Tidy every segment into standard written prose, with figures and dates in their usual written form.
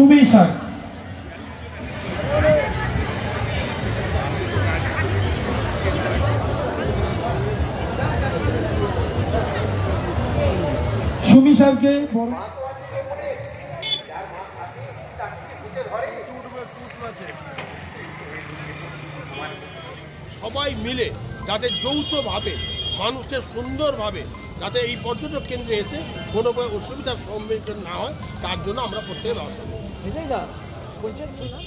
Sumi sir. Sumi স্যারকে সবাই মিলে যাতে যৌথভাবে মানুষের সুন্দরভাবে যাতে এই পর্যটক কেন্দ্রে এসে কোনো অসুবিধার সম্মুখীন না হয় তার জন্য আমরা প্রত্যেকে ব্যবস্থা করি।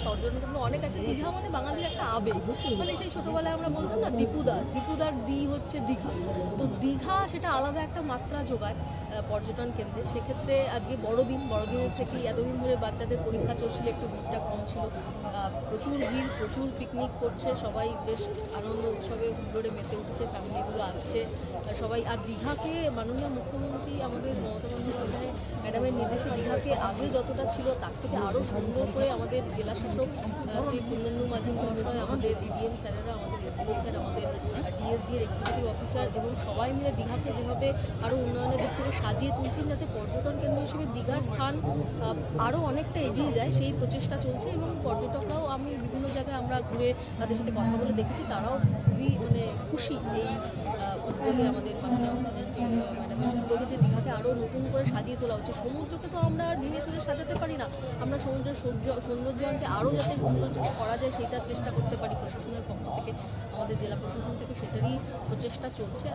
পর্যটন কেন্দ্র অনেক আছে। দীঘা মানে বাঙালির একটা আবেগ, মানে সেই ছোটোবেলায় আমরা বলতাম না দীপুদার দি হচ্ছে দীঘা। তো দীঘা সেটা আলাদা একটা মাত্রা যোগায় পর্যটন কেন্দ্রে। সেক্ষেত্রে আজকে বড়দিনের থেকেই এতদিন ধরে বাচ্চাদের পরীক্ষা চলছিল, একটু ভিড়টা কম ছিল, প্রচুর ভিড়, প্রচুর পিকনিক করছে সবাই, বেশ আনন্দ উৎসবে হুল্লোড়ে মেতে উঠছে, ফ্যামিলিগুলো আসছে সবাই। আর দীঘাকে মাননীয় মুখ্যমন্ত্রী আমাদের মমতা বন্দ্যোপাধ্যায় ম্যাডামের নির্দেশে দীঘাকে আগে যতটা ছিল তার থেকে আরও সুন্দর করে আমাদের জেলা শাসক শ্রী পূর্ণেন্দু মাঝি মহাশয়, আমাদের ডিডিএম স্যারেরা, আমাদের এসডিও স্যার, আমাদের ডিএসডির এক্সিকিউটিভ অফিসার এবং সবাই মিলে দীঘাকে যেভাবে আরও উন্নয়নের দিক থেকে সাজিয়ে তুলছেন যাতে পর্যটন কেন্দ্র হিসেবে দীঘার স্থান আরও অনেকটা এগিয়ে যায়, সেই প্রচেষ্টা চলছে। এবং পর্যটকরাও, আমি বিভিন্ন জায়গায় আমরা ঘুরে তাদের সাথে কথা বলে দেখেছি, তারাও খুবই খুশি এই উদ্যোগে, আমাদের মাননীয় মুখ্যমন্ত্রী ম্যাডামের উদ্যোগে যে দীঘাকে আরও নতুন করে সাজিয়ে তোলা হচ্ছে। সমুদ্রকে তো আমরা আর ভেঙে চুরে সাজাতে পারি না, আমরা সমুদ্রের সৌন্দর্যায়নকে আরও যাতে সৌন্দর্য করা যায় সেটার চেষ্টা করতে পারি প্রশাসনের পক্ষ থেকে, আমাদের জেলা প্রশাসন থেকে সেটারই প্রচেষ্টা চলছে।